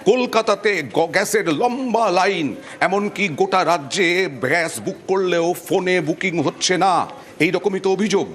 কলকাতাতে গ্যাসের লম্বা লাইন, এমনকি গোটা রাজ্যে গ্যাস বুক করলেও ফোনে বুকিং হচ্ছে না, এইরকমই তো অভিযোগ।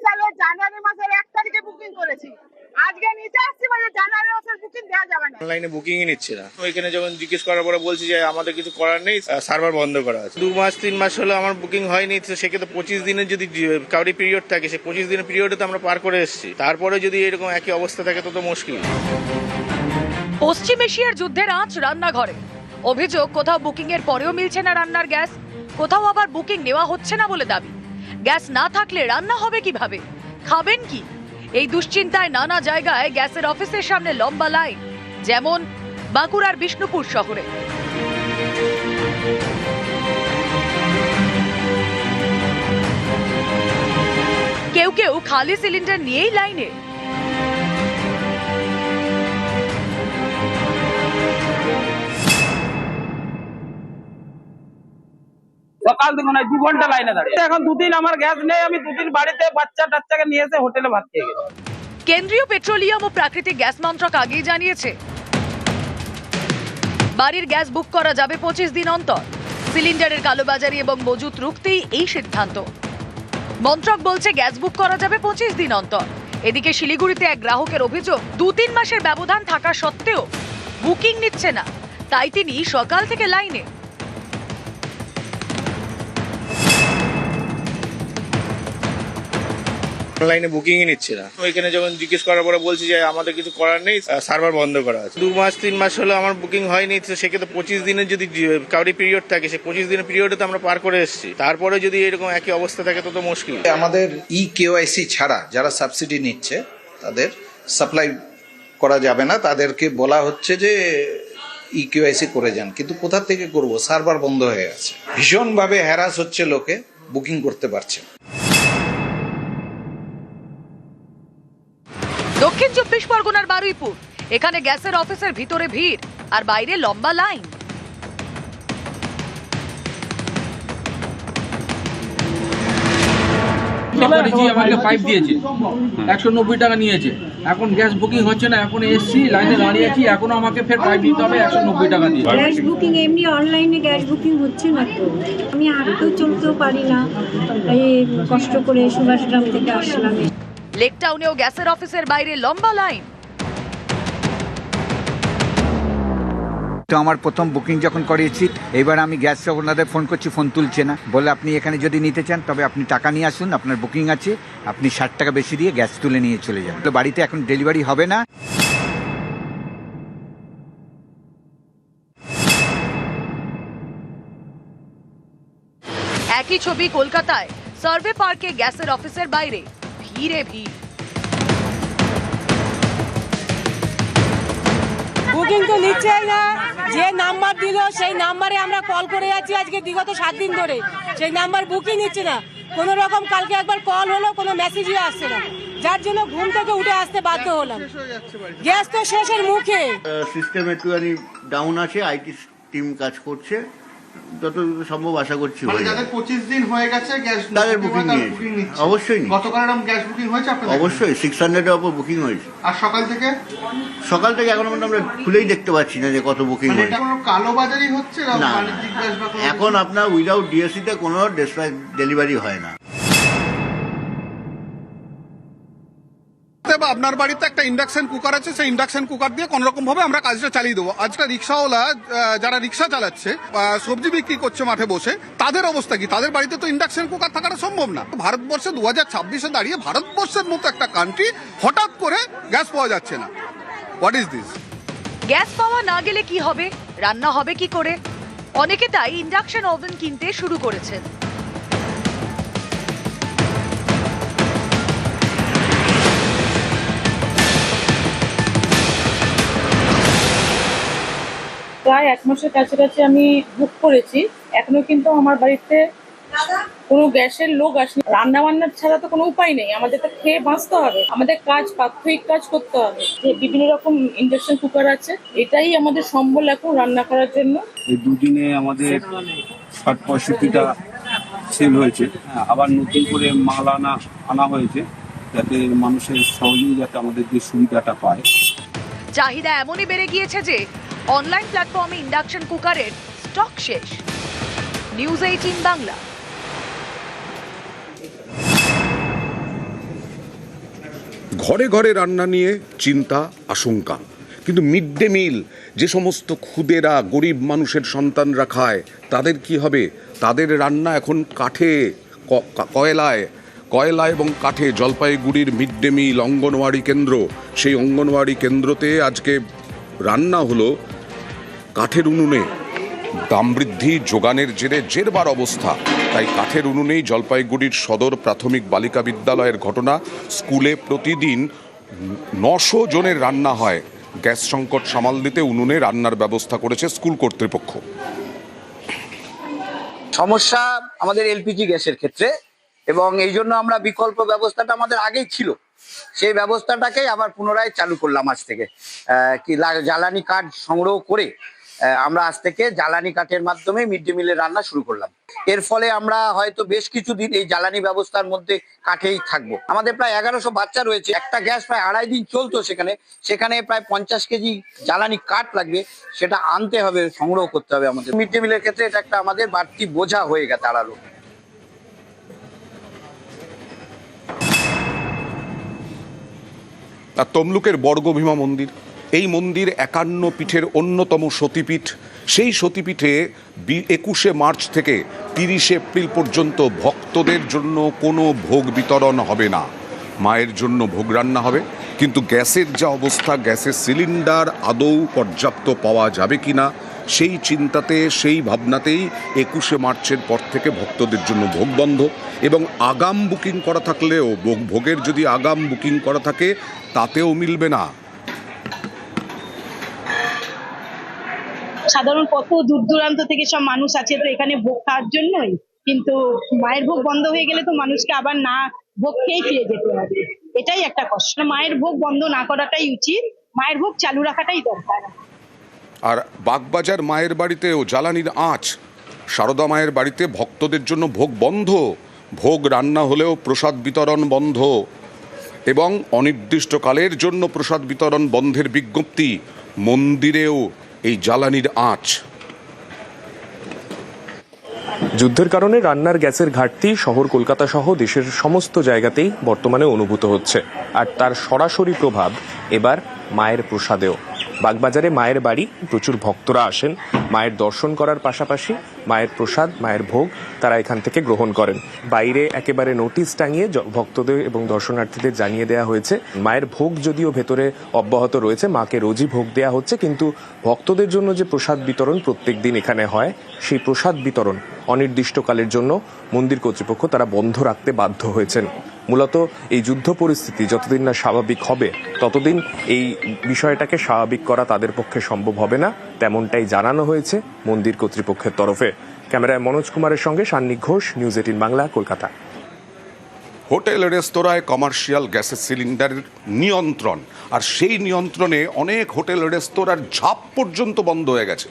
সালের জানুয়ারি মাসের 1 তারিখে বুকিং করেছি, আজকে নিতে আসছি মানে জানুয়ারি মাসের বুকিং দেওয়া যাবে না। অনলাইনে বুকিংই নিচ্ছে না। ওইখানে যখন জিজ্ঞেস করার পরে বলছি যে আমাদের কিছু করার নেই, সার্ভার বন্ধ করা আছে। 2 মাস 3 মাস হলো আমার বুকিং হয়নি, তো সেক্ষেত্রে 25 দিনের যদি কাউরি পিরিয়ড থাকে, সেই 25 দিনের পিরিয়ডে তো আমরা পার করে এসেছি, তারপরে যদি এরকম একই অবস্থা থাকে তো মুশকিল। পশ্চিম এশিয়ার যুদ্ধের আঁচ রান্নাঘরে। অভিযোগ, কোথাও বুকিং এর পরেও মিলছে না রান্নার গ্যাস, কোথাও আবার বুকিং নেওয়া হচ্ছে না বলে দাবি। গ্যাস না থাকলে রান্না হবে কিভাবে, খাবেন কি? এই দুশ্চিন্তায় নানা জায়গায় গ্যাসের অফিসের সামনে লম্বা লাইন, যেমন বাঁকুড়ার বিষ্ণুপুর শহরে। কেউ কেউ খালি সিলিন্ডার নিয়েই লাইনে। সকাল থেকে 2 ঘন্টা লাইনে দাঁড়িয়ে, এখন 2 দিন আমার গ্যাস নেই, আমি 2 দিন বাড়িতে বাচ্চা টাচ্চাকে নিয়ে এসে হোটেলে ভাত খেয়ে গেছি। কেন্দ্রীয় পেট্রোলিয়াম ও প্রাকৃতিক গ্যাস মন্ত্রক আগেই জানিয়েছে বাড়ির গ্যাস বুক করা যাবে 25 দিন অন্তর। সিলিন্ডারের কালোবাজারি এবং মজুত রুখতেই এই সিদ্ধান্ত। মন্ত্রক বলছে গ্যাস বুক করা যাবে 25 দিন অন্তর। এদিকে শিলিগুড়িতে এক গ্রাহকের অভিযোগ, 2-3 মাসের ব্যবধান থাকা সত্ত্বেও বুকিং নিচ্ছে না, তাই তিনি সকাল থেকে লাইনে। অনলাইনে বুকিংই নিচ্ছে না। ওইখানে যখন জিজ্ঞেস করার পরে বলছি যে আমাদের কিছু করার নেই, সার্ভার বন্ধ করা আছে। 2 মাস 3 মাস হলো আমার বুকিং হয়নি, তো সেক্ষেত্রে 25 দিনের যদি কাউরি পিরিয়ড থাকে, সেই 25 দিনের পিরিয়ডে তো আমরা পার করে এসেছি, তারপরে যদি এরকম একই অবস্থা থাকে তো মুশকিল। আমাদের কেওয়াইসি ছাড়া যারা সাবসিডি নিচ্ছে তাদের সাপ্লাই করা যাবে না, তাদেরকে বলা হচ্ছে যে কেওয়াইসি করে যান, কিন্তু কোথা থেকে করব, সার্ভার বন্ধ হয়ে গেছে। ভীষণভাবে হ্যারাস হচ্ছে, লোকে বুকিং করতে পারছে। দক্ষিণ 24 পরগনার বারুইপুর, এখানে গ্যাসের অফিসের ভিতরে ভিড় আর বাইরে লম্বা লাইন। আমাকে পাইপ দিয়েছে, 190 টাকা নিয়েছে। এখন গ্যাস বুকিং হচ্ছে না, এখন এসছি লাইনে দাঁড়িয়েছি, এখন আমাকে ফের পাইপ দিতে হবে 190 টাকা দিয়ে। গ্যাস বুকিং এমনি অনলাইনে গ্যাস বুকিং হচ্ছে না তো, আমি হাঁটতেও চলতেও পারি না, এই কষ্ট করে সুভাষগ্রাম থেকে আসলাম। লেক টাউনেও গ্যাসের অফিসের বাইরে লম্বা লাইন। তো আমার প্রথম বুকিং যখন করিয়েছি, এবার আমি গ্যাস ওনাদের ফোন করছি, ফোন তুলছে না, বলে আপনি এখানে যদি নিতে চান তবে আপনি টাকা নিয়ে আসুন, আপনার বুকিং আছে, আপনি 60 টাকা বেশি দিয়ে গ্যাস তুলে নিয়ে চলে যান। তো বাড়িতে এখন ডেলিভারি হবে না। একই ছবি কলকাতায় সার্ভে পার্কে গ্যাসের অফিসের বাইরে ভিড়ে ভিড়। বুকিং তো নিচ্ছেই না, যে নাম্বার দিল সেই নাম্বারে আমরা কল করে যাচ্ছি আজকে বিগত 7 দিন ধরে, সেই নাম্বার বুকিং নিচ্ছে না। কোনো রকম কালকে একবার কল হলো, কোনো মেসেজই আসছে না, যার জন্য ঘুম থেকে উঠে আসতে বাধ্য হলাম। গ্যাস তো শেষের মুখে। সিস্টেম একটুখানি ডাউন আছে, আইটি টিম কাজ করছে, যত সম্ভব আশা করছি। যাদের 25 দিন হয়ে গেছে গ্যাস, তাদের বুকিং নিচ্ছে অবশ্যই। গতকাল এরকম গ্যাস বুকিং হয়েছে আপনাদের? অবশ্যই 600-এর উপর বুকিং হয়েছে। আর সকাল থেকে এখনো আমরা খুলেই দেখতে পাচ্ছি না যে কত বুকিং হয়েছে। এটা কোনো কালোবাজারি হচ্ছে না? এখন আপনার উইদাউট ডিএসসি তে কোনো ডেলিভারি হয় না। আপনার বাড়িতে একটা ইন্ডাকশন কুকার আছে, সেই ইন্ডাকশন কুকার দিয়ে কোন রকম ভাবে আমরা কাজটা চালিয়ে দেবো। আজকে রিক্সাওয়ালা যারা রিক্সা চালাচ্ছে, সবজি বিক্রি করছে মাঠে বসে, তাদের অবস্থা কি? তাদের বাড়িতে তো ইন্ডাকশন কুকার থাকাটা সম্ভব না। ভারতবর্ষে 2026-এ দাঁড়িয়ে ভারতবর্ষের মতো একটা কান্ট্রি হঠাৎ করে গ্যাস পাওয়া যাচ্ছে না। What is this? গ্যাস পাওয়া না গেলে কি হবে, রান্না হবে কি করে? অনেকে তাই ইন্ডাকশন ওভেন কিনতে শুরু করেছেন। প্রায় 1 মাসের কাছাকাছি আমি বুক করেছি, এখনো কিন্তু আমার বাড়িতে কোনো গ্যাসের লোক আসেনি। রান্না বান্নার ছাড়া তো কোনো উপায় নেই, আমাদের তো খেয়ে বাঁচতে হবে, আমাদের কাজ প্রাত্যহিক কাজ করতে হবে। যে বিভিন্ন রকম ইন্ডাকশন কুকার আছে, এটাই আমাদের সম্বল এখন রান্না করার জন্য। এই দুদিনে আমাদের ৬০-৬৫টা সেল হয়েছে। আবার নতুন করে মাল আনা হয়েছে, যাতে মানুষের সহজেই যাতে আমাদের যে সুবিধাটা পায়। চাহিদা এমনই বেড়ে গিয়েছে যে অনলাইন প্ল্যাটফর্মে ইন্ডাকশন কুকারের স্টক শেষ। নিউজ 18 বাংলা। ঘরে ঘরে রান্না নিয়ে চিন্তা, আশঙ্কা, কিন্তু মিড ডে মিল যে সমস্ত ক্ষুদেরা গরিব মানুষের সন্তানরা খায়, তাদের কি হবে? তাদের রান্না এখন কাঠে, কয়লা এবং কাঠে। জলপাইগুড়ির মিড ডে মিল অঙ্গনওয়াড়ি কেন্দ্র, সেই অঙ্গনওয়াড়ি কেন্দ্রতে আজকে রান্না হলো কাঠের উনুনে। দাম বৃদ্ধি, যোগানের জেরে জেরবার অবস্থা, তাই কাঠের উনুনেই জলপাইগুড়ির সদর প্রাথমিক বালিকা বিদ্যালয়ের ঘটনা। স্কুলে প্রতিদিন 900 জনের রান্না হয়। গ্যাস সংকট সামাল দিতে উনুনে রান্নার ব্যবস্থা করেছে স্কুল কর্তৃপক্ষ। সমস্যা আমাদের এলপিজি গ্যাসের ক্ষেত্রে, এবং এই জন্য আমরা বিকল্প ব্যবস্থাটা আমাদের আগেই ছিল, সেই ব্যবস্থাটাকেই আবার পুনরায় চালু করলাম আজ থেকে। জ্বালানি কাঠ সংগ্রহ করে আমরা আজ থেকে জ্বালানি কাঠের মাধ্যমে মিড ডে মিলের রান্না শুরু করলাম। এর ফলে আমরা হয়তো বেশ কিছুদিন এই জ্বালানি ব্যবস্থার মধ্যে কাঠেই থাকবো। আমাদের প্রায় 1100 বাচ্চা রয়েছে, একটা গ্যাস প্রায় 2.5 দিন চলতো, সেখানে প্রায় 50 কেজি জ্বালানি কাঠ লাগবে, সেটা আনতে হবে, সংগ্রহ করতে হবে আমাদের। মিড ডে মিলের ক্ষেত্রে এটা একটা আমাদের বাড়তি বোঝা হয়ে গেছে দাঁড়ালো। আর তমলুকের বর্গভীমা মন্দির, এই মন্দির 51 পীঠের অন্যতম সতীপীঠ। সেই সতীপীঠে 21শে মার্চ থেকে 30শে এপ্রিল পর্যন্ত ভক্তদের জন্য কোনো ভোগ বিতরণ হবে না। মায়ের জন্য ভোগ রান্না হবে, কিন্তু গ্যাসের যা অবস্থা, গ্যাসের সিলিন্ডার আদৌ পর্যাপ্ত পাওয়া যাবে কিনা সেই চিন্তাতে, সেই ভাবনাতেই 21শে মার্চের পর থেকে ভক্তদের জন্য ভোগ বন্ধ। এবং আগাম বুকিং করা থাকলেও, ভোগের যদি আগাম বুকিং করা থাকে তাতেও মিলবে না। সাধারণ কত দূর দূরান্ত থেকে সব মানুষ আছে তো এখানে ভোগ খাওয়ার জন্যই, কিন্তু মায়ের ভোগ বন্ধ হয়ে গেলে তো মানুষকে আবার না ভোগ খেয়েই ফিরে যেতে হবে, এটাই একটা কষ্ট। মায়ের ভোগ বন্ধ না করাটাই উচিত, মায়ের ভোগ চালু রাখাটাই দরকার। আর বাগবাজার মায়ের বাড়িতেও জ্বালানির আঁচ। সারদা মায়ের বাড়িতে ভক্তদের জন্য ভোগ বন্ধ, ভোগ রান্না হলেও প্রসাদ বিতরণ বন্ধ, এবং অনির্দিষ্টকালের জন্য প্রসাদ বিতরণ বন্ধের বিজ্ঞপ্তি। মন্দিরেও এই জ্বালানির আঁচ। যুদ্ধের কারণে রান্নার গ্যাসের ঘাটতি শহর কলকাতা সহ দেশের সমস্ত জায়গাতেই বর্তমানে অনুভূত হচ্ছে, আর তার সরাসরি প্রভাব এবার মায়ের প্রসাদেও। বাগবাজারে মায়ের বাড়ি, প্রচুর ভক্তরা আসেন মায়ের দর্শন করার পাশাপাশি মায়ের প্রসাদ, মায়ের ভোগ তারা এখান থেকে গ্রহণ করেন। বাইরে একেবারে নোটিশ টাঙিয়ে ভক্তদের এবং দর্শনার্থীদের জানিয়ে দেওয়া হয়েছে মায়ের ভোগ যদিও ভেতরে অব্যাহত রয়েছে, মাকে রোজই ভোগ দেওয়া হচ্ছে, কিন্তু ভক্তদের জন্য যে প্রসাদ বিতরণ প্রত্যেক দিন এখানে হয়, সেই প্রসাদ বিতরণ অনির্দিষ্টকালের জন্য মন্দির কর্তৃপক্ষ তারা বন্ধ রাখতে বাধ্য হয়েছেন। মূলত এই যুদ্ধ পরিস্থিতি যতদিন না স্বাভাবিক হবে ততদিন এই বিষয়টাকে স্বাভাবিক করা তাদের পক্ষে সম্ভব হবে না, তেমনটাই জানানো হয়েছে মন্দির কর্তৃপক্ষের তরফে। ক্যামেরায় মনোজ কুমারের সঙ্গে সান্নিক ঘোষ, নিউজ 18 বাংলা, কলকাতা। হোটেল রেস্তোরাঁয় কমার্শিয়াল গ্যাসের সিলিন্ডারের নিয়ন্ত্রণ, আর সেই নিয়ন্ত্রণে অনেক হোটেল রেস্তোরাঁর ঝাঁপ পর্যন্ত বন্ধ হয়ে গেছে।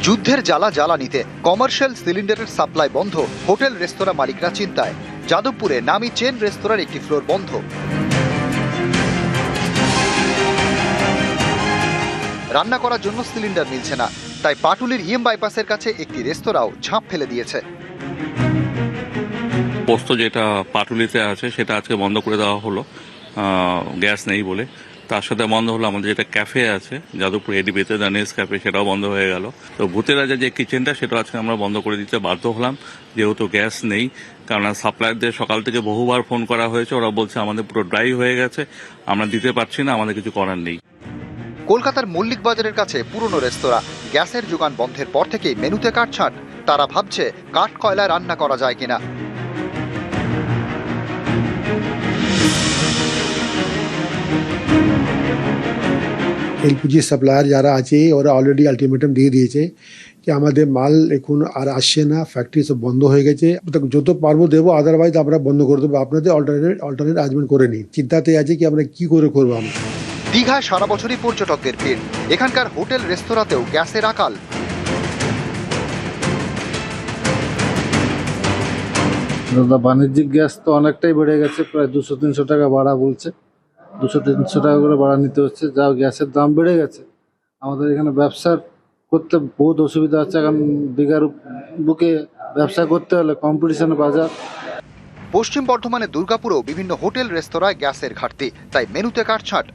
যুদ্ধের জ্বালা জ্বালানিতে কমার্শিয়াল সিলিন্ডারের সাপ্লাই বন্ধ, হোটেল রেস্তোরাঁ মালিকরা চিন্তায়। যাদবপুরে নামি চেন রেস্তোরাঁর একটি ফ্লোর বন্ধ। রান্না করার জন্য সিলিন্ডার মিলছে না, তাই পাটুলির ইএম বাইপাসের কাছে একটি রেস্তোরাঁও ঝাঁপ ফেলে দিয়েছে। পোস্ত যেটা পাটুলিতে আছে সেটা আজকে বন্ধ করে দেওয়া হলো, গ্যাস নেই বলে। তার সাথে বন্ধ হলো আমাদের যেটা ক্যাফে আছে যাদবপুর এডিবিতে, দ্য নেস ক্যাফে, সেটাও বন্ধ হয়ে গেল। তো ভূতের রাজা যে কিচেনটা সেটা আজকে আমরা বন্ধ করে দিতে বাধ্য হলাম, যেহেতু গ্যাস নেই। কারণ সাপ্লায়ারদের সকাল থেকে বহুবার ফোন করা হয়েছে, ওরা বলছে আমাদের পুরো ড্রাই হয়ে গেছে, আমরা দিতে পারছি না, আমাদের কিছু করার নেই। কলকাতার মল্লিক বাজারের কাছে পুরনো রেস্তোরাঁ, গ্যাসের যোগান বন্ধের পর থেকেই মেনুতে কাটছাঁট। তারা ভাবছে কাঠ কয়লায় রান্না করা যায় কিনা। এলপিজি সাপ্লায়ার যারা আছে ওরা অলরেডি আলটিমেটাম দিয়ে দিয়েছে যে আমাদের মাল এখন আর আসছে না, ফ্যাক্টরি সব বন্ধ হয়ে গেছে, যত পারবো দেবো, আদারওয়াইজ আমরা বন্ধ করে দেবো, আপনাদের অল্টারনেট অ্যারেঞ্জমেন্ট করে নিই। চিন্তাতে আছে কি আমরা কি করে করবো। আমরা দীঘায় সারা বছরই পর্যটকদের ভিড়, এখানকার হোটেল রেস্তোরাঁতেও গ্যাসের আকাল। দাদা বাণিজ্যিক গ্যাস তো অনেকটাই বেড়ে গেছে, প্রায় 200-300 টাকা ভাড়া বলছে, 200-300 টাকা করে ভাড়া নিতে হচ্ছে। যা গ্যাসের দাম বেড়ে গেছে, আমাদের এখানে ব্যবসার করতে বহুত অসুবিধা হচ্ছে। এখন দীঘার বুকে ব্যবসা করতে হলে কম্পিটিশনের বাজার। পশ্চিম বর্ধমানে দুর্গাপুরেও বিভিন্ন হোটেল রেস্তোরাঁয় গ্যাসের ঘাটতি, তাই মেনুতে কাটছাঁট।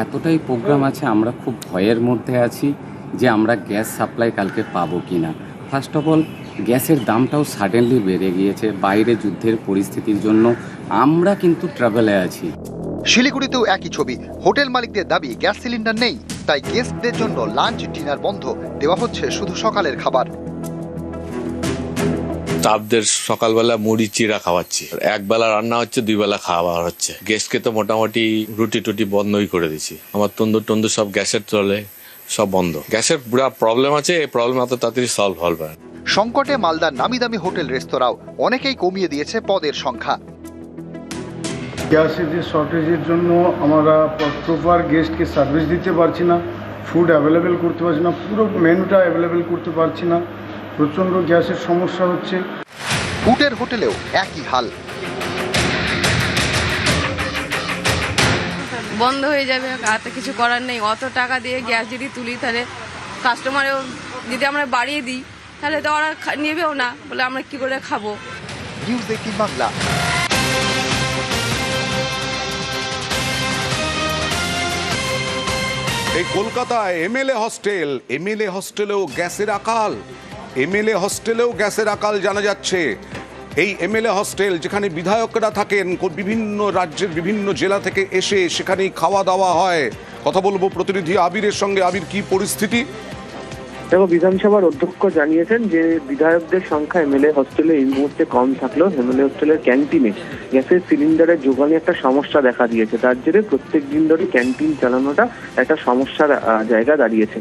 এতটাই প্রোগ্রাম আছে, আমরা খুব ভয়ের মধ্যে আছি যে আমরা গ্যাস সাপ্লাই কালকে পাবো কিনা। ফার্স্ট অফ অল গ্যাসের দামটাও সাডেনলি বেড়ে গিয়েছে, বাইরে যুদ্ধের পরিস্থিতির জন্য আমরা কিন্তু ট্রাভেলে আছি। শিলিগুড়িতেও একই ছবি, হোটেল মালিকদের দাবি গ্যাস সিলিন্ডার নেই, তাই গেস্টদের জন্য লাঞ্চ ডিনার বন্ধ, দেওয়া হচ্ছে শুধু সকালের খাবার। স্টাফদের সকালবেলা মুড়ি চিড়া খাওয়াচ্ছি, একবেলা রান্না হচ্ছে, 2 বেলা খাওয়া হচ্ছে। গেস্টকে তো মোটামুটি রুটি টুটি বন্ধই করে দিচ্ছি। আমার তন্দুর টন্দুর সব গ্যাসের চলে, সব বন্ধ। গ্যাসের পুরো প্রবলেম আছে, এই প্রবলেম এত তাড়াতাড়ি সলভ হবে। সংকটে মালদার নামি দামি হোটেল রেস্তোরাঁও অনেকেই কমিয়ে দিয়েছে পদের সংখ্যা। গ্যাসের যে শর্টেজের জন্য আমরা প্রপার গেস্টকে সার্ভিস দিতে পারছি না, ফুড অ্যাভেলেবেল করতে পারছি না, পুরো মেনুটা অ্যাভেলেবেল করতে পারছি না, প্রচণ্ড গ্যাসের সমস্যা হচ্ছে। ফুডের হোটেলেও একই হাল। বন্ধ হয়ে যাবে, আর তো কিছু করার নেই। অত টাকা দিয়ে গ্যাস যদি তুলি তাহলে কাস্টমারেও যদি আমরা বাড়িয়ে দিই তাহলে তো ওরা নেবেও না, বলে আমরা কি করে খাবো। নিউজ 18 বাংলা। এই কলকাতায় এমএলএ হস্টেলেও গ্যাসের আকাল। এমএলএ হস্টেলেও গ্যাসের আকাল জানা যাচ্ছে। এই এমএলএ হস্টেল যেখানে বিধায়করা থাকেন, বিভিন্ন রাজ্যের বিভিন্ন জেলা থেকে এসে সেখানেই খাওয়া দাওয়া হয়। কথা বলবো প্রতিনিধি আবিরের সঙ্গে। আবির, কি পরিস্থিতি? দেখো, বিধানসভার অধ্যক্ষ জানিয়েছেন যে বিধায়কদের সংখ্যা এমএলএ হস্টেলে এই মুহূর্তে কম থাকলেও এমএলএ হস্টেলের ক্যান্টিনে গ্যাসের সিলিন্ডারের যোগানে একটা সমস্যা দেখা দিয়েছে। তার জেরে প্রত্যেক দিন ধরে ক্যান্টিন চালানোটা একটা সমস্যার জায়গা দাঁড়িয়েছে।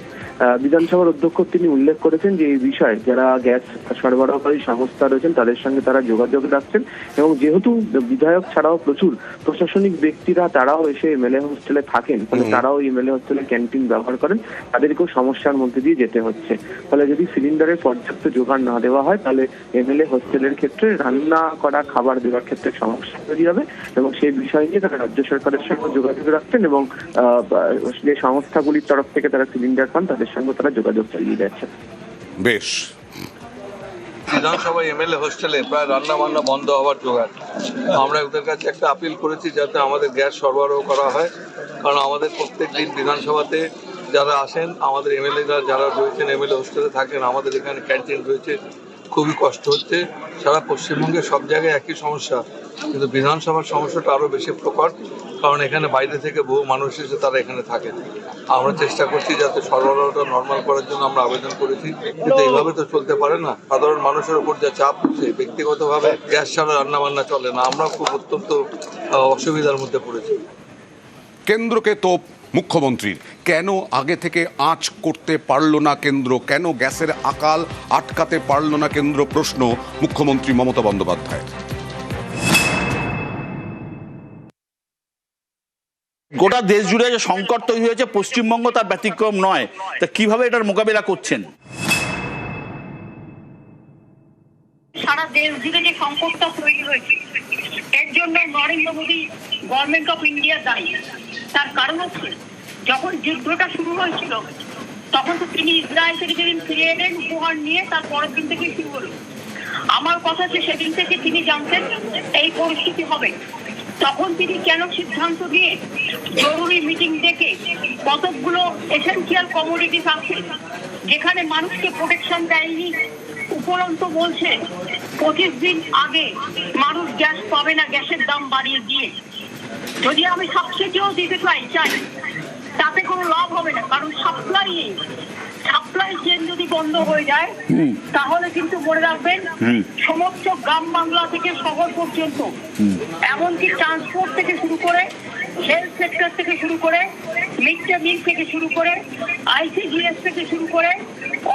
বিধানসভার অধ্যক্ষ তিনি উল্লেখ করেছেন যে এই বিষয়ে যারা গ্যাস সরবরাহকারী সংস্থা রয়েছেন তাদের সঙ্গে তারা যোগাযোগ রাখছেন, এবং যেহেতু বিধায়ক ছাড়াও প্রচুর প্রশাসনিক ব্যক্তিরা তারাও এসে এমএলএ হোস্টেলে থাকেন, ফলে তারাও এমএলএ হোস্টেলে ক্যান্টিন ব্যবহার করেন, তাদেরকেও সমস্যার মধ্যে দিয়ে যেতে হচ্ছে। ফলে যদি সিলিন্ডারের পর্যাপ্ত যোগান না দেওয়া হয় তাহলে এমএলএ হোস্টেলের ক্ষেত্রে রান্না করা খাবার দেওয়ার ক্ষেত্রে সমস্যা তৈরি হবে, এবং সেই বিষয় নিয়ে তারা রাজ্য সরকারের সঙ্গে যোগাযোগ রাখছেন, এবং যে সংস্থাগুলির তরফ থেকে তারা সিলিন্ডার পান তাদের সঙ্গে তারা যোগাযোগ চালিয়ে যাচ্ছে। বেশ। বিধানসভা এমএলএ হোস্টেলে প্রায় রান্না বান্না বন্ধ হওয়ার জোগাড়। আমরা ওদের কাছে একটা আপিল করেছি যাতে আমাদের গ্যাস সরবরাহ করা হয়, কারণ আমাদের প্রত্যেক দিন বিধানসভাতে যারা আসেন, আমাদের এমএলএরা যারা রয়েছেন এমএলএ হোস্টেলে থাকেন, আমাদের এখানে ক্যান্টিন রয়েছে, খুবই কষ্ট হচ্ছে। সারা পশ্চিমবঙ্গের সব জায়গায় একই সমস্যা, কিন্তু বিধানসভার সমস্যাটা আরও বেশি প্রকট, কারণ এখানে বাইরে থেকে বহু মানুষ এসে তারা এখানে থাকেন। আমরা চেষ্টা করছি যাতে সরবরাহটা নর্মাল করার জন্য আমরা আবেদন করেছি, কিন্তু এইভাবে তো চলতে পারে না। সাধারণ মানুষের উপর যা চাপ হচ্ছে, ব্যক্তিগতভাবে গ্যাস ছাড়া রান্নাবান্না চলে না, আমরা খুব অত্যন্ত অসুবিধার মধ্যে পড়েছি। কেন্দ্রকে তোপ মুখ্যমন্ত্রীর, কেন আগে থেকে আঁচ করতে পারল না কেন্দ্র? কেন গ্যাসের আকাল আটকাতে পারল না কেন্দ্র? প্রশ্ন মুখ্যমন্ত্রী মমতা বন্দ্যোপাধ্যায়। গোটা দেশ জুড়ে যে সংকট তৈরি হয়েছে, পশ্চিমবঙ্গ তার ব্যতিক্রম নয়। তা কিভাবে এটার মোকাবিলা করছেন? সারা দেশ জুড়ে যে সংকটটা তৈরি হয়েছে এর জন্য Narendra Modi government of India দায়ী। তার কারণ হচ্ছে যখন যুদ্ধটা শুরু হয়েছিল তখন তো তিনি ইসরায়েল থেকে যেদিন ফিরে এলেন উপহার নিয়ে, তার পরের দিন থেকে শুরু হলো। আমার কথা হচ্ছে সেদিন থেকে তিনি জানতেন এই পরিস্থিতি হবে, তখন তিনি কেন সিদ্ধান্ত নিয়ে জরুরি মিটিং ডেকে কতকগুলো এসেন্সিয়াল কমোডিটিস আছে যেখানে মানুষকে প্রোটেকশন দেয়নি, উপরন্তু বলছে 25 দিন আগে মানুষ গ্যাস পাবে না, গ্যাসের দাম বাড়িয়ে দিয়ে যদি আমি সাবসিডিও দিতে চাই তাতে কোনো লাভ হবে না, কারণ সাপ্লাই চেন যদি বন্ধ হয়ে যায় তাহলে কিন্তু মনে রাখবেন সমস্ত গ্রাম বাংলা থেকে শহর পর্যন্ত, এমনকি ট্রান্সপোর্ট থেকে শুরু করে, হেলথ সেক্টর থেকে শুরু করে, মিড ডে মিল থেকে শুরু করে, ICDS থেকে শুরু করে,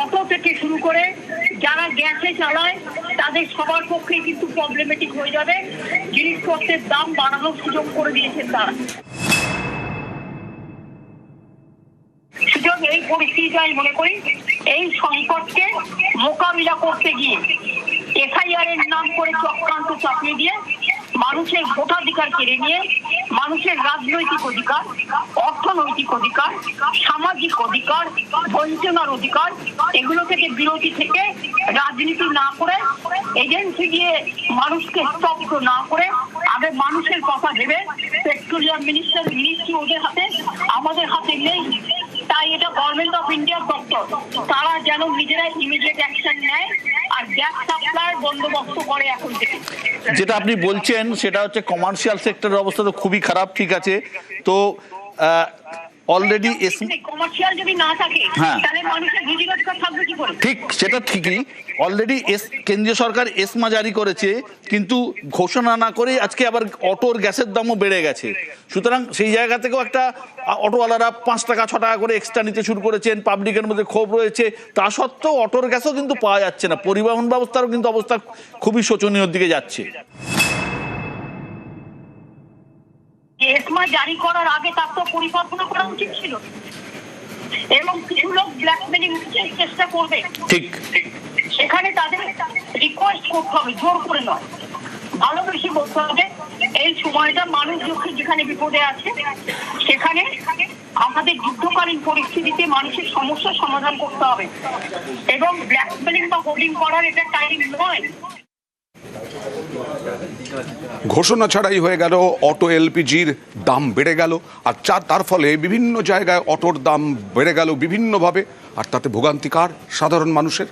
অটো থেকে শুরু করে, যারা গ্যাসে চালায় তাদের সবার পক্ষে কিন্তু প্রবলেমেটিক হয়ে যাবে। জিনিসপত্রের দাম বাড়ানোর সুযোগ করে দিয়েছেন তারা। সুতরাং এই পরিস্থিতিতে আমি মনে করি এই সংকটকে মোকাবিলা করতে গিয়ে FIR এর নাম করে চক্রান্ত চাপিয়ে দিয়ে মানুষের ভোটাধিকার কেড়ে নিয়ে মানুষের রাজনৈতিক অধিকার, অর্থনৈতিক অধিকার, সামাজিক অধিকার, বঞ্চনার অধিকার এগুলো থেকে বিরতি থেকে রাজনীতি না করে, এজেন্সি দিয়ে মানুষকে স্তব্ধ না করে আগে মানুষের কথা ভেবে পেট্রোলিয়াম মিনিস্ট্রি ওদের হাতে, আমাদের হাতে নেই। তাই এটা গভর্নমেন্ট অফ ইন্ডিয়ার দপ্তর, তারা যেন নিজেরা ইমিডিয়েট অ্যাকশন নেয় আর গ্যাস সাপ্লাই বন্দোবস্ত করে এখন থেকে। যেটা আপনি বলছেন সেটা হচ্ছে কমার্শিয়াল সেক্টরের অবস্থা তো খুবই খারাপ, ঠিক আছে। তো অলরেডি কমার্শিয়াল যদি না থাকে তাহলে মানুষের রুজি রোজগার থাকবে কি করে? ঠিক, সেটা ঠিকই। অলরেডি কেন্দ্রীয় সরকার এসমা জারি করেছে, কিন্তু ঘোষণা না করে আজকে আবার অটোর গ্যাসের দামও বেড়ে গেছে। সুতরাং সেই জায়গা থেকেও একটা অটোওয়ালারা 5 টাকা 6 টাকা করে এক্সট্রা নিতে শুরু করেছেন, পাবলিকের মধ্যে ক্ষোভ রয়েছে। তা সত্ত্বেও অটোর গ্যাসও কিন্তু পাওয়া যাচ্ছে না, পরিবহন ব্যবস্থারও কিন্তু অবস্থা খুবই শোচনীয় দিকে যাচ্ছে। এসমা জারি করার আগে তার তো পরিকল্পনা করা উচিত ছিল, এবং কিছু লোক ব্ল্যাকমেলিং চেষ্টা করবে, ঠিক সেখানে তাদের রিকোয়েস্ট করতে হবে, জোর করে নয়, ভালোবেসে বলতে হবে এই সময়টা মানুষ যেখানে বিপদে আছে সেখানে আমাদের যুদ্ধকালীন পরিস্থিতিতে মানুষের সমস্যার সমাধান করতে হবে, এবং ব্ল্যাকমেলিং বা হোর্ডিং করার এটা টাইম নয়। ঘোষণা ছাড়াই হয়ে গেল অটো LPGর দাম বেড়ে গেল, আর তার ফলে বিভিন্ন জায়গায় অটোর দাম বেড়ে গেল বিভিন্নভাবে, আর তাতে ভোগান্তিকার সাধারণ মানুষের।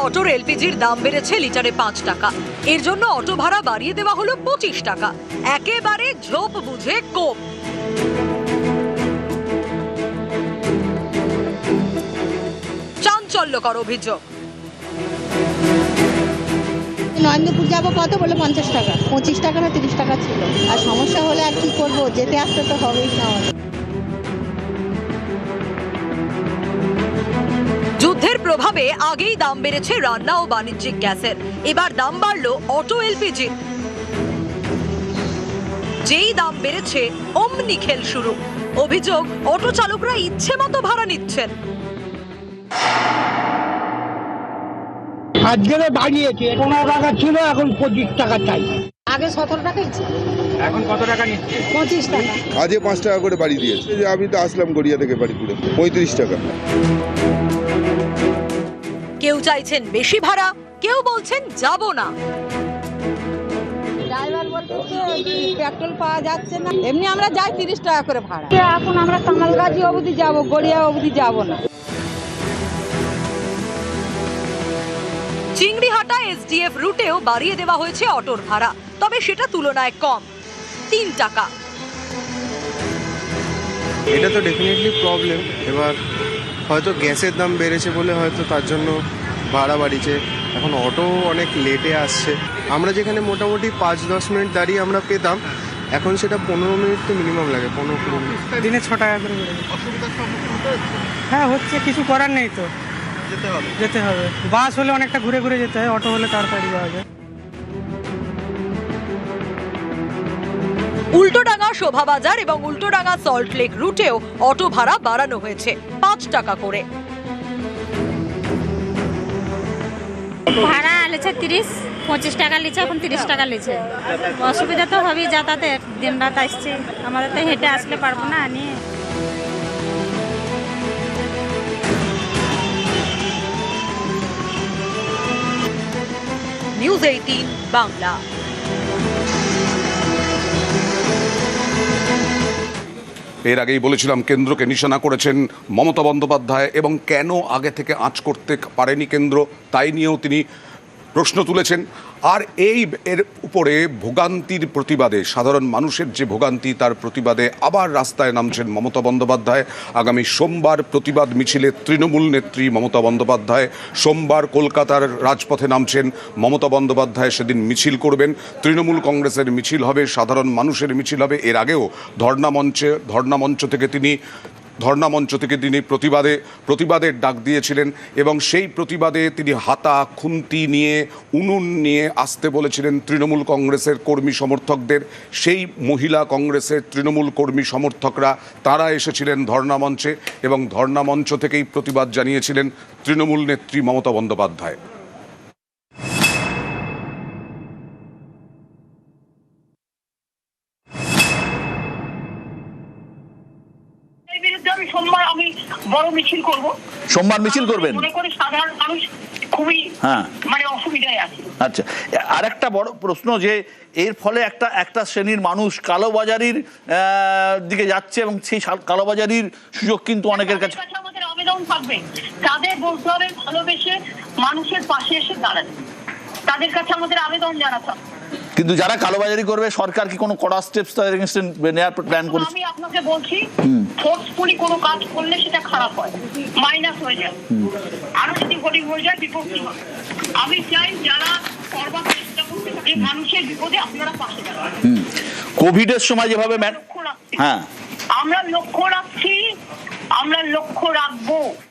অটোর LPGর দাম বেড়েছে লিটারে 5 টাকা। এর জন্য অটো ভাড়া বাড়িয়ে দেওয়া হলো 25 টাকা। একেবারে ঝোপ বুঝে কোপ। চাঞ্চল্যকর অভিযোগ। নরেন্দ্রপুর যাবো কত বলে 50 টাকা, 25 টাকা না 30 টাকা ছিল। আর সমস্যা হলে আর কি করবো, যেতে আসতে তো হবেই না। যুদ্ধের প্রভাবে আগেই দাম বেড়েছে রান্না ও বাণিজ্যিক গ্যাসের, এবার দাম বাড়লো অটো LPG। যেই দাম বেড়েছে অমনি খেল শুরু। অভিযোগ, অটো চালকরা ইচ্ছে মতো ভাড়া নিচ্ছেন। আজকে বাড়িয়েছে, 15 টাকা ছিল, এখন 25 টাকা চাই। আগে 17 টাকাই ছিল, এখন কত টাকা নিচ্ছে? 25 টাকা। আজকে 5 টাকা করে বাড়ি দিয়েছে। আমি তো আসলাম গড়িয়া থেকে বাড়িপুরে, 35 টাকা। কেউ চাইছেন বেশি ভাড়া, কেউ বলছেন যাব না। ড্রাইভার বলতেছে পেট্রোল পাওয়া যাচ্ছে না, এমনি আমরা যাই 30 টাকা করে ভাড়া। এখন আমরা কামালগাজী অবধি যাব, গড়িয়া অবধি যাব না। চিংড়িহাটা SDF রুটেও বাড়িয়ে দেওয়া হয়েছে অটোর ভাড়া, তবে সেটা তুলনায় কম, 3 টাকা। এটা তো ডেফিনেটলি প্রবলেম। এবার হয়তো গ্যাসের দাম বেড়েছে বলে হয়তো তার জন্য ভাড়া বাড়িয়েছে। এখন অটো অনেক লেটে আসছে। আমরা যেখানে মোটামুটি 5-10 মিনিট দাঁড়িয়ে আমরা পেতাম, এখন সেটা 15 মিনিট তো মিনিমাম লাগে, 15-20 মিনিট। দিনে 6 টাকা করে। হ্যাঁ হচ্ছে, কিছু করার নেই তো, যেতে হবে। বাস হলে অনেকটা ঘুরে ঘুরে যেতে হয়, অটো হলে তাড়াতাড়ি যাওয়া যায়। উল্টোডাঙ্গা শোভাবাজার এবং উল্টোডাঙ্গা সল্টলেক রুটেও অটো ভাড়া বাড়ানো হয়েছে 5 টাকা করে। ভাড়া লিছে 30-25 টাকা লিছে, এখন 30 টাকা লিছে। অসুবিধা তো হবেই, যাতায়াতে দিন রাত আসছে, আমাদের তো হেঁটে আসলে পারবো না নিয়ে। নিউজ 18 বাংলা। এর আগেই বলেছিলাম কেন্দ্রকে নিশানা করেছেন মমতা বন্দ্যোপাধ্যায় এবং কেন আগে থেকে আঁচ করতে পারেনি কেন্দ্র তাই নিয়েও তিনি প্রশ্ন তুলেছেন। আর এর উপরে ভোগান্তির প্রতিবাদে, সাধারণ মানুষের যে ভোগান্তি তার প্রতিবাদে আবার রাস্তায় নামছেন মমতা বন্দ্যোপাধ্যায়। আগামী সোমবার প্রতিবাদ মিছিলে তৃণমূল নেত্রী মমতা বন্দ্যোপাধ্যায়। সোমবার কলকাতার রাজপথে নামছেন মমতা বন্দ্যোপাধ্যায়, সেদিন মিছিল করবেন। তৃণমূল কংগ্রেসের মিছিল হবে, সাধারণ মানুষের মিছিল হবে। এর আগেও ধর্ণামঞ্চ থেকে তিনি প্রতিবাদের ডাক দিয়েছিলেন এবং সেই প্রতিবাদে তিনি হাতা খুন্তি নিয়ে উনুন নিয়ে আসতে বলেছিলেন তৃণমূল কংগ্রেসের কর্মী সমর্থকদের। সেই মহিলা কংগ্রেসের তৃণমূল কর্মী সমর্থকরা তারা এসেছিলেন ধর্ণামঞ্চে এবং ধর্ণামঞ্চ থেকেই প্রতিবাদ জানিয়েছিলেন তৃণমূল নেত্রী মমতা বন্দ্যোপাধ্যায়। আমি বড় মিছিল করব। সোমবার মিছিল করবেন? মনে করি সাধারণ মানুষ খুবই অসুবিধায় আছে। আচ্ছা, আর একটা বড় প্রশ্ন যে এর ফলে একটা শ্রেণীর মানুষ কালোবাজারির দিকে যাচ্ছে এবং সেই কালোবাজারির সুযোগ কিন্তু অনেকের কাছে। আমাদের আবেদন থাকবে, তাদের বলতে হবে ভালোবেসে মানুষের পাশে এসে দাঁড়াতে, তাদের কাছে আমাদের আবেদন জানাতে হবে। কিন্তু যারা কালোবাজারি করবে সরকার কি কোনো কড়া স্টেপস তাদের এগেইনস্টে নেওয়ার প্ল্যান করেছে? আমি আপনাকে বলছি, ফোর্সফুলি কোনো কাজ করলে সেটা খারাপ হয়, মাইনাস হয়ে যায়, আরো যদি গরিব হয়ে যায় বিপত্তি হয়। আমি চাই যারা করবার চেষ্টা করতে এই মানুষের বিপদে আপনারা পাশে দাঁড়ান। কোভিডের সময় যেভাবে আমরা লক্ষ্য রাখছি, আমরা লক্ষ্য রাখবো।